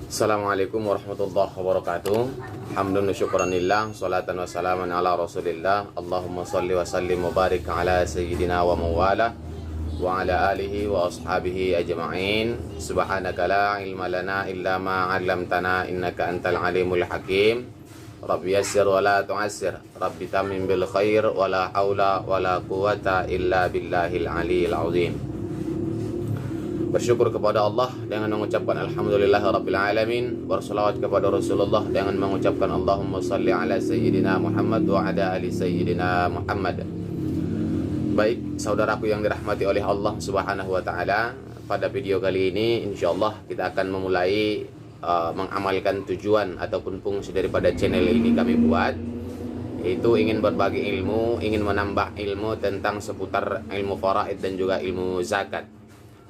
Assalamualaikum warahmatullahi wabarakatuh. Hamdun wa syukranillah, salatan wa salaman ala rasulillah. Allahumma salli wa sallim wa barik ala sayyidina wa mawala wa ala alihi wa ashabihi ajma'in. Subhanaka la ilma lana illa ma 'allamtana innaka antal alimul hakim. Rabbi yassir wa la tu'assir, Rabbi tamim bil khair wa la haula wa la quwata illa billahil aliyil azim. Bersyukur kepada Allah dengan mengucapkan Alhamdulillah Rabbil Alamin. Bersalawat kepada Rasulullah dengan mengucapkan Allahumma salli ala Sayyidina Muhammad wa ala ali Sayyidina Muhammad. Baik, saudaraku yang dirahmati oleh Allah Subhanahu wa Ta'ala, pada video kali ini insyaallah kita akan memulai mengamalkan tujuan ataupun fungsi daripada channel ini kami buat, yaitu ingin berbagi ilmu, ingin menambah ilmu tentang seputar ilmu faraid dan juga ilmu zakat.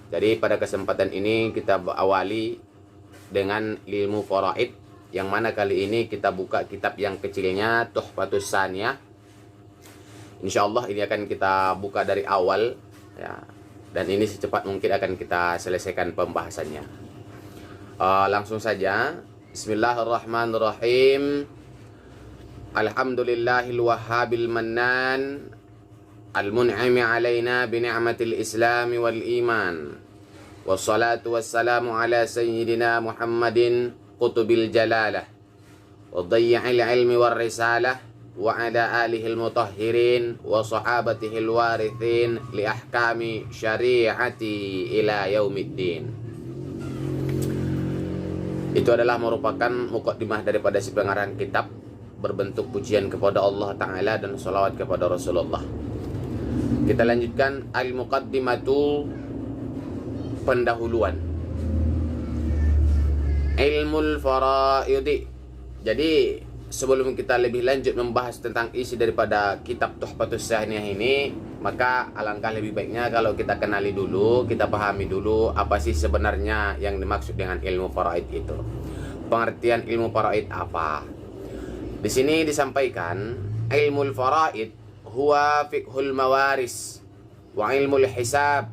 Jadi pada kesempatan ini kita awali dengan ilmu faraid, yang mana kali ini kita buka kitab yang kecilnya Tuhfatus Saniyah. Insyaallah ini akan kita buka dari awal ya, dan ini secepat mungkin akan kita selesaikan pembahasannya. Langsung saja. Bismillahirrahmanirrahim. Alhamdulillahil wahhabil mannan al-mun'imi alaina bi ni'matil islam wal iman. Wassalatu wassalamu ala sayyidina Muhammadin qutubil jalalah wa dhayya'il ilmi war risalah wa ala alihil mutahhirin wa sahabatihil warithin li ahkami syari'ati ila yaumiddin. Itu adalah merupakan muqaddimah daripada si pengarang kitab, berbentuk pujian kepada Allah Ta'ala dan salawat kepada Rasulullah. Kita lanjutkan al-muqaddimatu, pendahuluan. Ilmul faraidi. Jadi sebelum kita lebih lanjut membahas tentang isi daripada kitab Tuhfatus Saniyah ini, maka alangkah lebih baiknya kalau kita kenali dulu, kita pahami dulu apa sih sebenarnya yang dimaksud dengan ilmu faraid itu. Pengertian ilmu faraid apa? Di sini disampaikan ilmul faraid huwa fiqhul mawaris wa ilmul hisab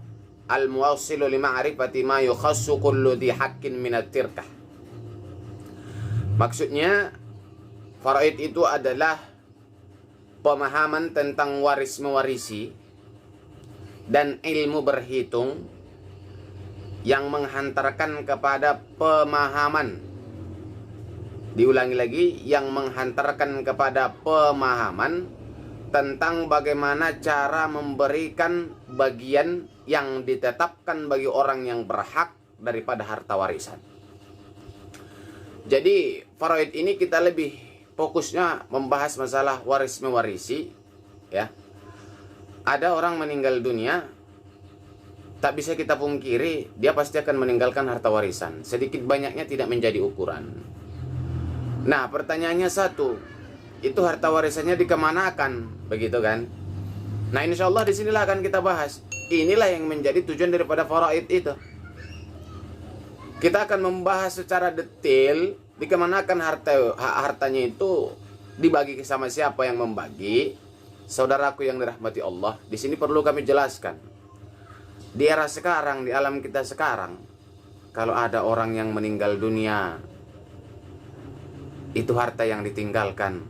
al-muwassilu li ma'rifati ma yukhassu kullu dhi haqqin minat tirkah. Maksudnya faraid itu adalah pemahaman tentang waris mewarisi dan ilmu berhitung yang menghantarkan kepada pemahaman. Diulangi lagi, yang menghantarkan kepada pemahaman tentang bagaimana cara memberikan bagian yang ditetapkan bagi orang yang berhak daripada harta warisan. Jadi faraid ini kita lebih fokusnya membahas masalah waris mewarisi ya. Ada orang meninggal dunia, tak bisa kita pungkiri dia pasti akan meninggalkan harta warisan. Sedikit banyaknya tidak menjadi ukuran. Nah, pertanyaannya satu, itu harta warisannya dikemanakan, begitu kan? Nah, insya Allah disinilah akan kita bahas. Inilah yang menjadi tujuan daripada faraid itu. Kita akan membahas secara detail dikemanakan hartanya itu, dibagi sama siapa yang membagi. Saudaraku yang dirahmati Allah, di sini perlu kami jelaskan. Di era sekarang, di alam kita sekarang, kalau ada orang yang meninggal dunia, itu harta yang ditinggalkan.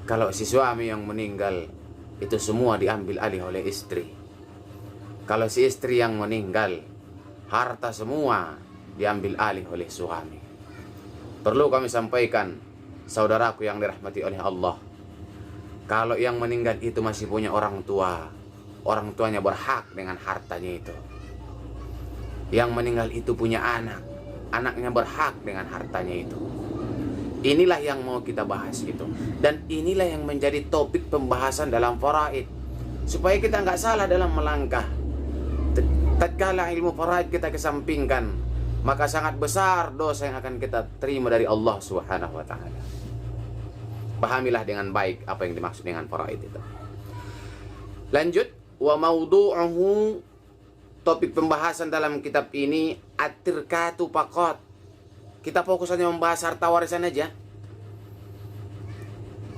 Kalau si suami yang meninggal, itu semua diambil alih oleh istri. Kalau si istri yang meninggal, harta semua diambil alih oleh suami. Perlu kami sampaikan, saudaraku yang dirahmati oleh Allah, kalau yang meninggal itu masih punya orang tua, orang tuanya berhak dengan hartanya itu. Yang meninggal itu punya anak, anaknya berhak dengan hartanya itu. Inilah yang mau kita bahas gitu. Dan inilah yang menjadi topik pembahasan dalam faraid, supaya kita nggak salah dalam melangkah. Tatkala ilmu faraid kita kesampingkan, maka sangat besar dosa yang akan kita terima dari Allah Subhanahu wa Ta'ala. Pahamilah dengan baik apa yang dimaksud dengan faraid itu. Lanjut, wa maudu'uhu, topik pembahasan dalam kitab ini at-tirkatu faqat. Kita fokus hanya membahas harta warisan aja.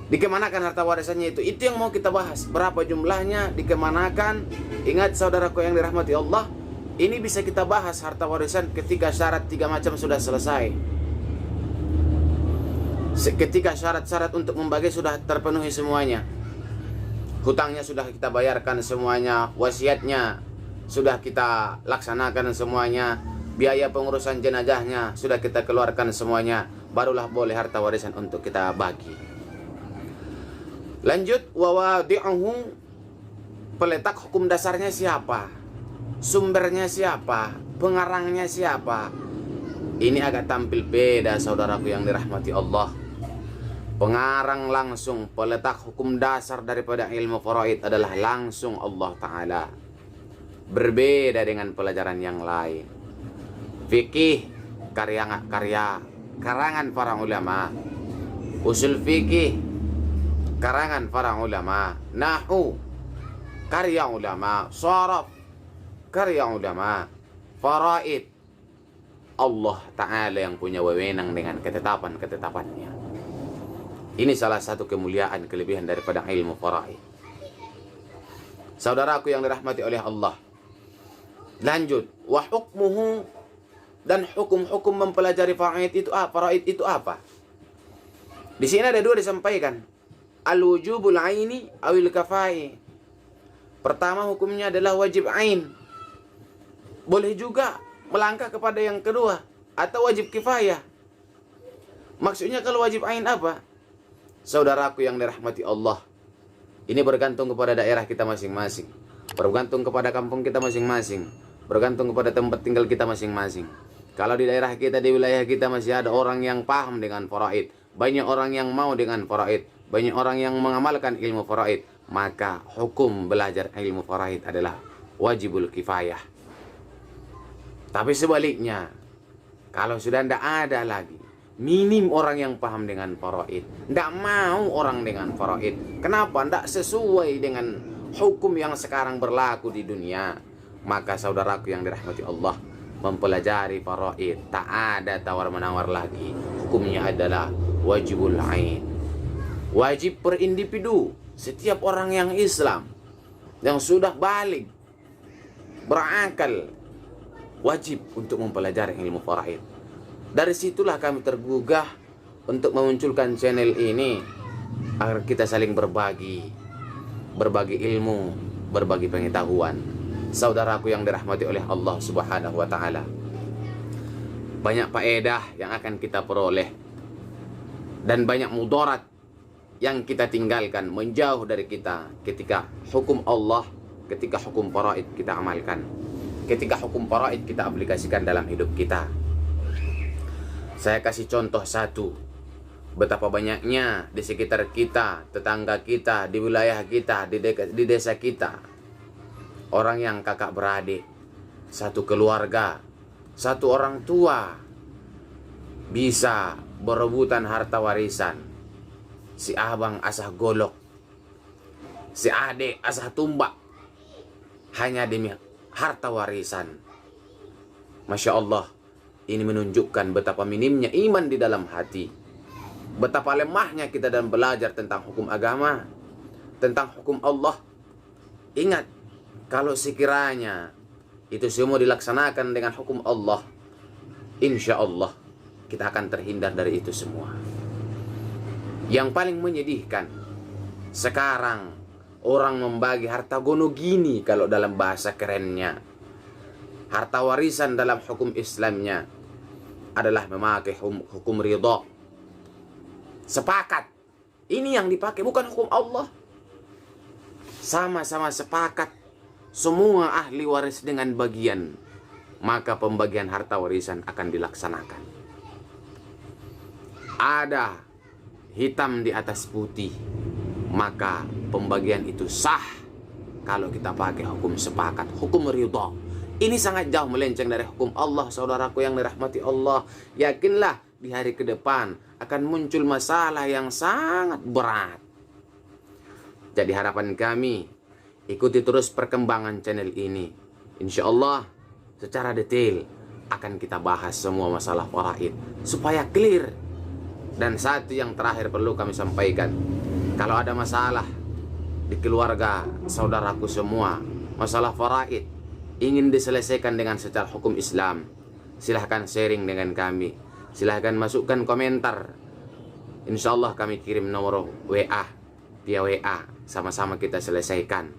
Dikemanakan harta warisannya itu yang mau kita bahas. Berapa jumlahnya, dikemanakan. Ingat saudaraku yang dirahmati Allah, ini bisa kita bahas harta warisan ketika syarat 3 macam sudah selesai. Ketika syarat-syarat untuk membagi sudah terpenuhi semuanya, hutangnya sudah kita bayarkan semuanya, wasiatnya sudah kita laksanakan semuanya, biaya pengurusan jenazahnya sudah kita keluarkan semuanya, barulah boleh harta warisan untuk kita bagi. Lanjut, wawadi'uhu, peletak hukum dasarnya siapa? Sumbernya siapa? Pengarangnya siapa? Ini agak tampil beda, saudaraku yang dirahmati Allah. Pengarang langsung, peletak hukum dasar daripada ilmu faraid adalah langsung Allah Ta'ala. Berbeda dengan pelajaran yang lain. Fikih, karangan para ulama. Usul fikih, karangan para ulama. Nahu, karya ulama. Sharaf, karya ulama. Faraid, Allah Ta'ala yang punya wewenang dengan ketetapan-ketetapannya. Ini salah satu kemuliaan, kelebihan daripada ilmu faraid. Saudaraku yang dirahmati oleh Allah. Lanjut, wa hukmuhu, dan hukum-hukum mempelajari faraid itu apa? Di sini ada dua disampaikan. Al-wujubul aini awil kafai. Pertama, hukumnya adalah wajib ain. Boleh juga melangkah kepada yang kedua, atau wajib kifayah. Maksudnya kalau wajib ain apa? Saudaraku yang dirahmati Allah, ini bergantung kepada daerah kita masing-masing, bergantung kepada kampung kita masing-masing, bergantung kepada tempat tinggal kita masing-masing. Kalau di daerah kita, di wilayah kita masih ada orang yang paham dengan faraid, banyak orang yang mau dengan faraid, banyak orang yang mengamalkan ilmu faraid, maka hukum belajar ilmu faraid adalah wajibul kifayah. Tapi sebaliknya, kalau sudah tidak ada lagi, minim orang yang paham dengan faraid, tidak mau orang dengan faraid. Kenapa? Tidak sesuai dengan hukum yang sekarang berlaku di dunia. Maka saudaraku yang dirahmati Allah, mempelajari faraid tak ada tawar-menawar lagi. Hukumnya adalah wajibul ain, wajib per individu. Setiap orang yang Islam, yang sudah baligh, berakal, wajib untuk mempelajari ilmu faraid. Dari situlah kami tergugah untuk memunculkan channel ini, agar kita saling berbagi ilmu, berbagi pengetahuan. Saudaraku yang dirahmati oleh Allah Subhanahu wa Ta'ala, banyak faedah yang akan kita peroleh dan banyak mudarat yang kita tinggalkan, menjauh dari kita ketika hukum Allah, ketika hukum faraid kita amalkan, ketika hukum faraid kita aplikasikan dalam hidup kita. Saya kasih contoh satu. Betapa banyaknya di sekitar kita, tetangga kita, di wilayah kita, di desa kita, orang yang kakak beradik, satu keluarga, satu orang tua, bisa berebutan harta warisan. Si abang asah golok, si adik asah tumbak, hanya demi harta warisan. Masya Allah. Ini menunjukkan betapa minimnya iman di dalam hati, betapa lemahnya kita dalam belajar tentang hukum agama, tentang hukum Allah. Ingat, kalau sekiranya itu semua dilaksanakan dengan hukum Allah, insya Allah kita akan terhindar dari itu semua. Yang paling menyedihkan, sekarang orang membagi harta gono gini, kalau dalam bahasa kerennya. Harta warisan dalam hukum Islamnya adalah memakai hukum ridha. Sepakat. Ini yang dipakai, bukan hukum Allah. Sama-sama sepakat semua ahli waris dengan bagian, maka pembagian harta warisan akan dilaksanakan. Ada hitam di atas putih, maka pembagian itu sah kalau kita pakai hukum sepakat, hukum ridha. Ini sangat jauh melenceng dari hukum Allah, saudaraku yang dirahmati Allah. Yakinlah di hari ke depan akan muncul masalah yang sangat berat. Jadi harapan kami, ikuti terus perkembangan channel ini. Insya Allah secara detail akan kita bahas semua masalah faraid supaya clear. Dan satu yang terakhir perlu kami sampaikan, kalau ada masalah di keluarga saudaraku semua, masalah faraid ingin diselesaikan dengan secara hukum Islam, silahkan sharing dengan kami, silahkan masukkan komentar Insya Allah kami kirim nomor WA, via WA, sama-sama kita selesaikan.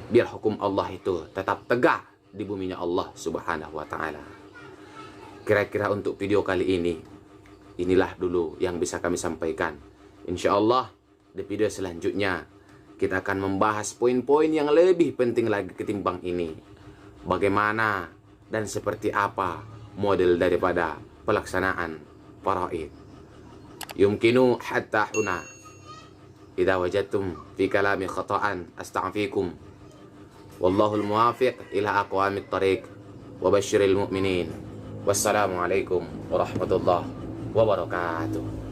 Biar hukum Allah itu tetap tegak di buminya Allah Subhanahu wa Ta'ala. Kira-kira untuk video kali ini, inilah dulu yang bisa kami sampaikan. Insya Allah di video selanjutnya kita akan membahas poin-poin yang lebih penting lagi ketimbang ini. Bagaimana dan seperti apa model daripada pelaksanaan faraid. Yumkinu hatta huna. Idza wajadtum fi kalami khata'an astaghfirukum. Wallahul muwafiq ila aqwamit thariq. Wa basyiril mu'minin. Wassalamualaikum warahmatullahi wabarakatuh.